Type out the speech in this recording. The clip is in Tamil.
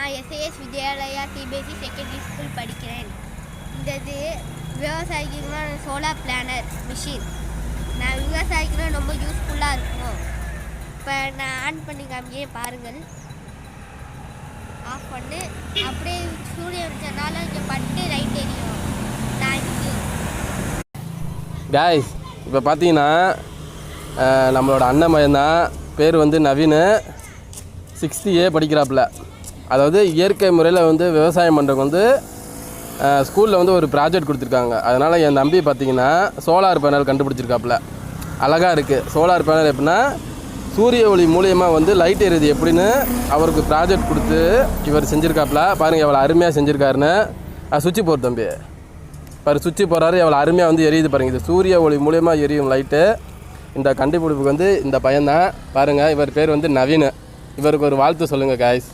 நான் SAS Vidyalaya CBSE secondary school படிக்கிறேன். இது விவசாயிக்குலாம் சோலார் பிளானர் மிஷின். நான் விவசாயிக்குலாம் ரொம்ப யூஸ்ஃபுல்லாக இருக்கும். இப்போ நான் ஆன் பண்ணி காமிக்கிறேன் பாருங்கள். ஆஃப் பண்ணு. அப்படியே சூரியன் வச்சனால இங்கே பட்டு லைட் எரியும். Thank you guys. இப்போ பார்த்தீங்கன்னா நம்மளோட அண்ணன் மகன் தான், பேர் வந்து நவீன், 6th A படிக்கிறாப்புல. அதாவது இயற்கை முறையில் வந்து விவசாயம் பண்ணுறதுக்கு வந்து ஸ்கூலில் வந்து ஒரு ப்ராஜெக்ட் கொடுத்துருக்காங்க. அதனால் என் தம்பி பார்த்திங்கன்னா சோலார் பேனல் கண்டுபிடிச்சிருக்காப்புல. அழகாக இருக்குது. சோலார் பேனல் எப்படின்னா சூரிய ஒளி மூலியமாக வந்து லைட் எரியுது எப்படின்னு அவருக்கு ப்ராஜெக்ட் கொடுத்து இவர் செஞ்சுருக்காப்புல. பாருங்கள் எவ்வளோ அருமையாக செஞ்சுருக்காருன்னு. சுவிட்சு போகிற தம்பி பாரு, சுவிட்சு போகிறாரு, எவ்வளோ அருமையாக வந்து எரியுது பாருங்கள். இது சூரிய ஒளி மூலியமாக எரியும் லைட்டு. இந்த கண்டுபிடிப்புக்கு வந்து இந்த பையன்தான் பாருங்கள். இவர் பேர் வந்து நவீன். இவருக்கு ஒரு வாழ்த்து சொல்லுங்கள் காய்ஸ்.